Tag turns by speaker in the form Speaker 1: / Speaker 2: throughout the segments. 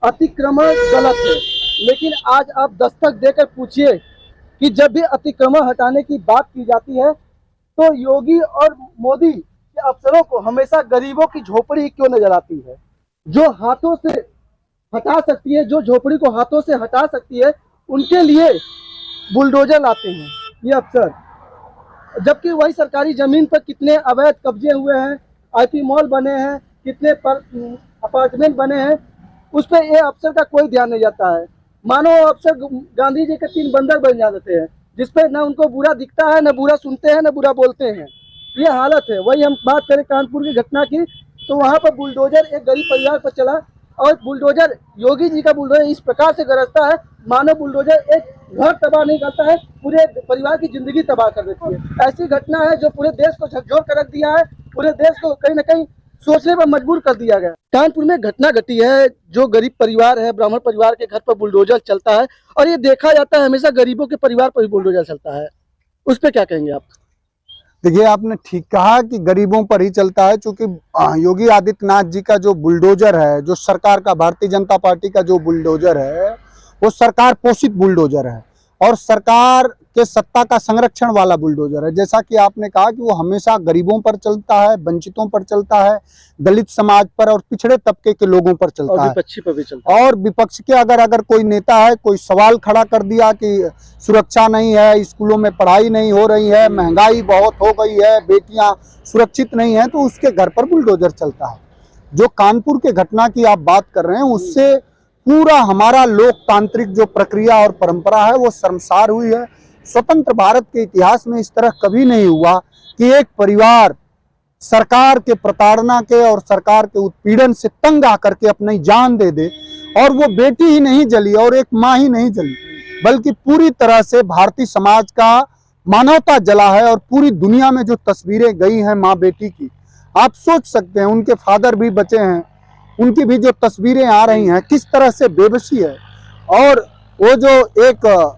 Speaker 1: अतिक्रमण गलत है, लेकिन आज आप दस्तक देकर पूछिए कि जब भी अतिक्रमण हटाने की बात की जाती है तो योगी और मोदी के अफसरों को हमेशा गरीबों की झोपड़ी क्यों नजर आती है। जो हाथों से हटा सकती है, जो झोपड़ी को हाथों से हटा सकती है, उनके लिए बुलडोजर लाते हैं ये अफसर। जबकि वही सरकारी जमीन पर कितने अवैध कब्जे हुए हैं, आईटी मॉल बने हैं, कितने अपार्टमेंट बने हैं, उस पर ये अफसर का कोई ध्यान नहीं जाता है। मानो अफसर गांधी जी के 3 बंदर बन जाते हैं, जिसपे न उनको बुरा दिखता है, न बुरा सुनते हैं, न बुरा बोलते हैं। ये हालत है। वही हम बात करें कानपुर की घटना की, तो वहाँ पर बुलडोजर एक गरीब परिवार पर चला, और बुलडोजर योगी जी का बुलडोजर इस प्रकार से गरजता है मानो बुलडोजर एक घर तबाह नहीं करता है, पूरे परिवार की जिंदगी तबाह कर देती है। ऐसी घटना है जो पूरे देश को झकझोर कर रख दिया है, पूरे देश को कहीं ना कहीं सोचने पर मजबूर कर दिया गया। कानपुर में घटना घटी है, जो गरीब परिवार है, ब्राह्मण परिवार के घर पर बुलडोजर चलता है, और ये देखा जाता है हमेशा गरीबों के परिवार पर ही बुलडोजर चलता है। उस पर क्या कहेंगे आप?
Speaker 2: देखिए, आपने ठीक कहा कि गरीबों पर ही चलता है, क्योंकि योगी आदित्यनाथ जी का जो बुलडोजर है, जो सरकार का, भारतीय जनता पार्टी का जो बुलडोजर है, वो सरकार पोषित बुलडोजर है और सरकार के सत्ता का संरक्षण वाला बुलडोजर है। जैसा कि आपने कहा कि वो हमेशा गरीबों पर चलता है, वंचितों पर चलता है, दलित समाज पर और पिछड़े तबके के लोगों पर चलता है,
Speaker 1: विपक्षी पर भी चलता है।
Speaker 2: और विपक्ष के अगर कोई नेता है, कोई सवाल खड़ा कर दिया कि सुरक्षा नहीं है, स्कूलों में पढ़ाई नहीं हो रही है, महंगाई बहुत हो गई है, बेटियां सुरक्षित नहीं है, तो उसके घर पर बुलडोजर चलता है। जो कानपुर के घटना की आप बात कर रहे हैं, उससे पूरा हमारा लोकतांत्रिक जो प्रक्रिया और परंपरा है वो शर्मसार हुई है। स्वतंत्र भारत के इतिहास में इस तरह कभी नहीं हुआ कि एक परिवार सरकार के प्रताड़ना के और सरकार के उत्पीड़न से तंग आकर के अपनी जान दे दे, और वो बेटी ही नहीं जली और एक माँ ही नहीं जली, बल्कि पूरी तरह से भारतीय समाज का मानवता जला है। और पूरी दुनिया में जो तस्वीरें गई हैं माँ बेटी की, आप सोच सकते हैं, उनके फादर भी बचे हैं, उनकी भी जो तस्वीरें आ रही हैं, किस तरह से बेबसी है। और वो जो एक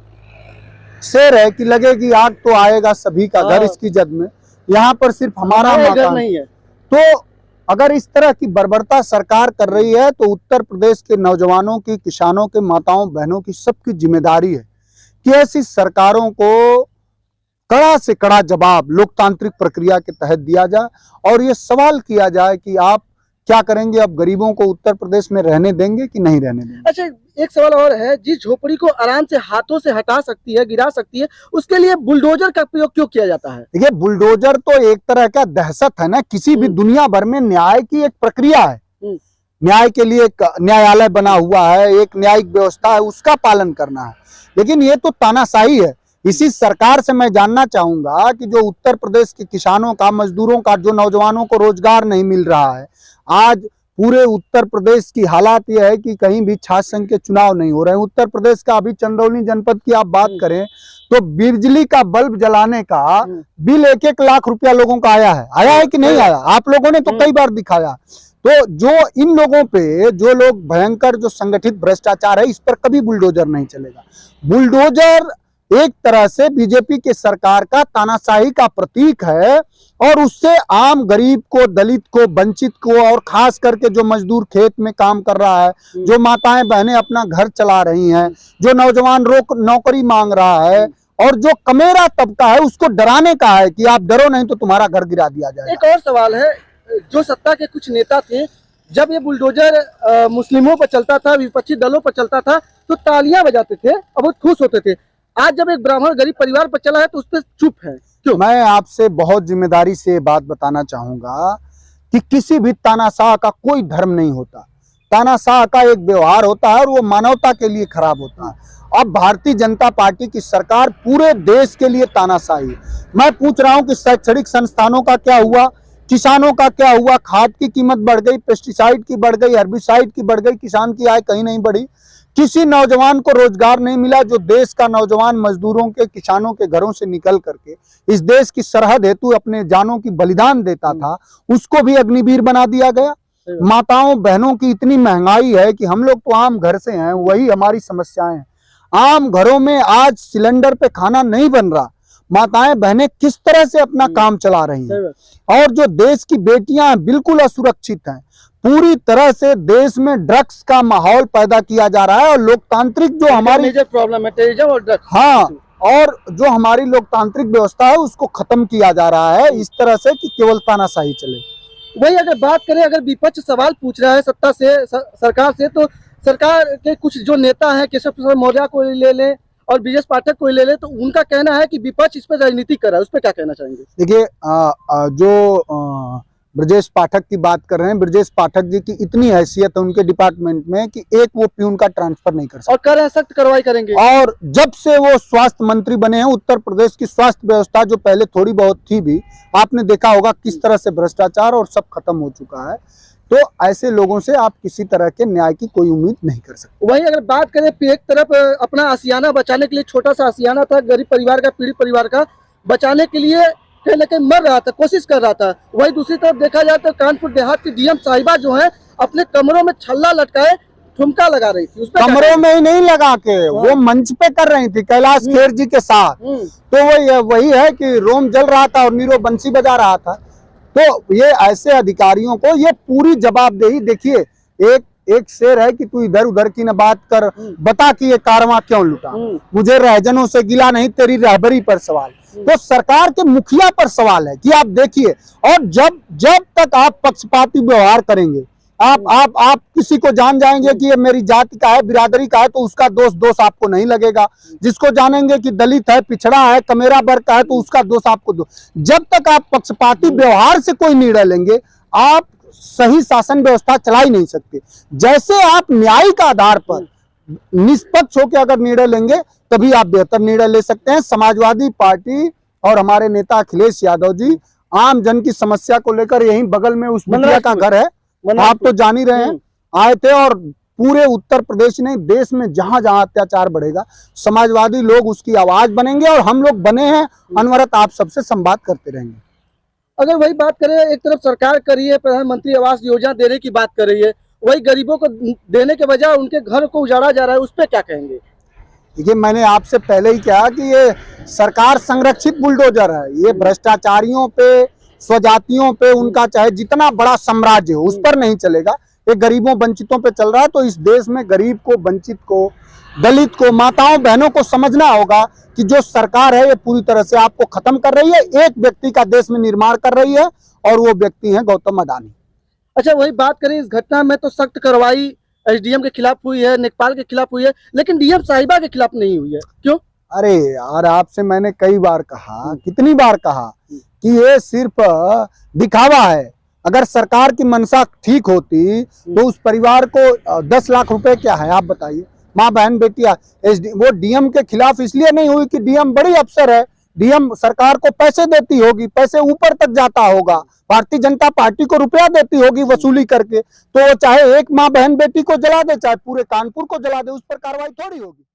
Speaker 2: शेर है कि लगेगी आग तो आएगा सभी का घर इसकी जद में, यहाँ पर सिर्फ हमारा मकान नहीं है। तो अगर इस तरह की बर्बरता सरकार कर रही है, तो उत्तर प्रदेश के नौजवानों की, किसानों के, माताओं बहनों की, सबकी जिम्मेदारी है कि ऐसी सरकारों को कड़ा से कड़ा जवाब लोकतांत्रिक प्रक्रिया के तहत दिया जाए, और ये सवाल किया जाए कि आप क्या करेंगे, अब गरीबों को उत्तर प्रदेश में रहने देंगे कि नहीं रहने देंगे।
Speaker 1: अच्छा, एक सवाल और है, जिस झोपड़ी को आराम से हाथों से हटा सकती है, गिरा सकती है, उसके लिए बुलडोजर का प्रयोग क्यों किया जाता है?
Speaker 2: देखिए, बुलडोजर तो एक तरह का दहशत है ना, किसी भी दुनिया भर में न्याय की एक प्रक्रिया है, न्याय के लिए एक न्यायालय बना हुआ है, एक न्यायिक व्यवस्था है, उसका पालन करना है। लेकिन ये तो तानाशाही है। इसी सरकार से मैं जानना चाहूंगा कि जो उत्तर प्रदेश के किसानों का, मजदूरों का, जो नौजवानों को रोजगार नहीं मिल रहा है, आज पूरे उत्तर प्रदेश की हालात यह है कि कहीं भी छात्र संघ के चुनाव नहीं हो रहे हैं। उत्तर प्रदेश का अभी चंदौली जनपद की आप बात करें तो बिजली का बल्ब जलाने का बिल 1-1 लाख रुपया लोगों का आया है कि नहीं आया? आप लोगों ने तो कई बार दिखाया। तो जो इन लोगों पे, जो लोग भयंकर, जो संगठित भ्रष्टाचार है, इस पर कभी बुलडोजर नहीं चलेगा। बुलडोजर एक तरह से बीजेपी के सरकार का तानाशाही का प्रतीक है, और उससे आम गरीब को, दलित को, वंचित को, और खास करके जो मजदूर खेत में काम कर रहा है, जो माताएं बहनें अपना घर चला रही हैं, जो नौजवान नौकरी मांग रहा है, और जो कमेरा तबका है, उसको डराने का है कि आप डरो नहीं तो तुम्हारा घर गिरा दिया जाएगा।
Speaker 1: एक और सवाल है, जो सत्ता के कुछ नेता थे, जब ये बुलडोजर मुस्लिमों पर चलता था, विपक्षी दलों पर चलता था, तो तालियां बजाते थे और बहुत खुश होते थे। आज जब एक ब्राह्मण गरीब परिवार पर चला है तो उस पर चुप है, क्यों?
Speaker 2: मैं आपसे बहुत जिम्मेदारी से बात बताना चाहूंगा कि किसी भी तानाशाह का कोई धर्म नहीं होता। तानाशाह का एक व्यवहार होता है और वो मानवता के लिए खराब होता है। अब भारतीय जनता पार्टी की सरकार पूरे देश के लिए तानाशाही है। मैं पूछ रहा हूं कि शैक्षणिक संस्थानों का क्या हुआ, किसानों का क्या हुआ? खाद की कीमत बढ़ गई, पेस्टिसाइड की बढ़ गई, हर्बिसाइड की बढ़ गई, किसान की आय कहीं नहीं बढ़ी। किसी नौजवान को रोजगार नहीं मिला। जो देश का नौजवान मजदूरों के, किसानों के घरों से निकल करके इस देश की सरहद हेतु अपने जानों की बलिदान देता था, उसको भी अग्निवीर बना दिया गया। माताओं बहनों की इतनी महंगाई है कि हम लोग तो आम घर से हैं, वही हमारी समस्याएं हैं। आम घरों में आज सिलेंडर पे खाना नहीं बन रहा। माताएं बहनें किस तरह से अपना काम चला रही हैं, और जो देश की बेटियां बिल्कुल असुरक्षित हैं। पूरी तरह से देश में ड्रग्स का माहौल पैदा किया जा रहा है और लोकतांत्रिक जो हमारी
Speaker 1: मेजर प्रॉब्लम है टेररिज्म और ड्रग्स।
Speaker 2: हाँ, और जो हमारी लोकतांत्रिक व्यवस्था है उसको खत्म किया जा रहा है इस तरह से कि केवल तानाशाही चले।
Speaker 1: वही अगर बात करें, अगर विपक्ष सवाल पूछ रहा है सत्ता से, सरकार से, तो सरकार के कुछ जो नेता हैं, केशव प्रसाद मौर्य को ले लें और ब्रजेश पाठक को ले लें, तो उनका कहना है कि विपक्ष इस पर राजनीति कर रहा है। उस पर क्या कहना चाहेंगे?
Speaker 2: देखिए, जो ब्रजेश पाठक की बात कर रहे हैं, ब्रजेश पाठक जी की इतनी हैसियत है उनके डिपार्टमेंट में कि एक वो प्यून का ट्रांसफर नहीं कर सकते
Speaker 1: और कर रहे हैं, सख्त कार्रवाई करेंगे।
Speaker 2: और जब से वो स्वास्थ्य मंत्री बने हैं, उत्तर प्रदेश की स्वास्थ्य व्यवस्था जो पहले थोड़ी बहुत थी भी, आपने देखा होगा किस तरह से भ्रष्टाचार और सब खत्म हो चुका है। तो ऐसे लोगों से आप किसी तरह के न्याय की कोई उम्मीद नहीं कर सकते।
Speaker 1: वहीं अगर बात करें, एक तरफ अपना आशियाना बचाने के लिए, छोटा सा आशियाना था गरीब परिवार का, पीड़ित परिवार का, बचाने के लिए कहीं ना कहीं मर रहा था, कोशिश कर रहा था। वहीं दूसरी तरफ देखा जाए तो कानपुर देहात की डीएम साहिबा जो है, अपने कमरों में छल्ला लटकाए ठुमका लगा रही थी। उसपे
Speaker 2: कमरों में ही नहीं लगा के वो मंच पे कर रही थी कैलाश खेर जी के साथ। तो वही है कि रोम जल रहा था और नीरो बंसी बजा रहा था। तो ये ऐसे अधिकारियों को ये पूरी जवाबदेही, देखिए एक शेर है कि तू इधर उधर की न बात कर, बता कि ये कारवां क्यों लुटा, मुझे रहजनों से गिला नहीं, तेरी रहबरी पर सवाल। तो सरकार के मुखिया पर सवाल है कि आप देखिए, और जब तक आप पक्षपाती व्यवहार करेंगे, आप किसी को जान जाएंगे कि ये मेरी जाति का है, बिरादरी का है, तो उसका दोष आपको नहीं लगेगा। जिसको जानेंगे कि दलित है, पिछड़ा है, कमेरा वर्ग का है, तो उसका दोष आपको जब तक आप पक्षपाती व्यवहार से कोई निर्णय लेंगे, आप सही शासन व्यवस्था चला ही नहीं सकते। जैसे आप न्यायिक आधार पर निष्पक्ष होकर अगर निर्णय लेंगे, तभी आप बेहतर निर्णय ले सकते हैं। समाजवादी पार्टी और हमारे नेता अखिलेश यादव जी आम जन की समस्या को लेकर यहीं बगल में उस बिटिया का घर है, आप तो जान ही रहे हैं, आए थे और पूरे उत्तर प्रदेश नहीं, देश में जहां जहां अत्याचार बढ़ेगा, समाजवादी लोग उसकी आवाज बनेंगे और हम लोग बने हैं, अनवरत आप सबसे संवाद करते रहेंगे।
Speaker 1: अगर वही बात करें, एक तरफ सरकार कर रही है प्रधानमंत्री आवास योजना देने की बात कर रही है, वही गरीबों को देने के बजाय उनके घर को उजाड़ा जा रहा है, उस पर क्या कहेंगे?
Speaker 2: देखिए, मैंने आपसे पहले ही कहा कि ये सरकार संरक्षित बुलडोजर है। ये भ्रष्टाचारियों पे, स्वजातियों पे, उनका चाहे जितना बड़ा साम्राज्य हो, उस पर नहीं चलेगा। ये गरीबों वंचितों पे चल रहा है। तो इस देश में गरीब को, वंचित को, दलित को, माताओं बहनों को समझना होगा कि जो सरकार है ये पूरी तरह से आपको खत्म कर रही है। एक व्यक्ति का देश में निर्माण कर रही है और वो व्यक्ति है गौतम अडानी।
Speaker 1: अच्छा, वही बात करें, इस घटना में तो सख्त कार्रवाई एसडीएम के खिलाफ हुई है, नेकपाल के खिलाफ हुई है, लेकिन डीएम साहिबा के खिलाफ नहीं हुई है। क्यों?
Speaker 2: अरे यार, आपसे मैंने कई बार कहा, कितनी बार कहा कि ये सिर्फ दिखावा है। अगर सरकार की मंशा ठीक होती तो उस परिवार को 10 लाख रुपए क्या है, आप बताइए। माँ बहन बेटियां, वो डीएम के खिलाफ इसलिए नहीं हुई कि डीएम बड़ी अफसर है, डीएम सरकार को पैसे देती होगी, पैसे ऊपर तक जाता होगा, भारतीय जनता पार्टी को रुपया देती होगी वसूली करके, तो वो चाहे एक माँ बहन बेटी को जला दे, चाहे पूरे कानपुर को जला दे, उस पर कार्रवाई थोड़ी होगी।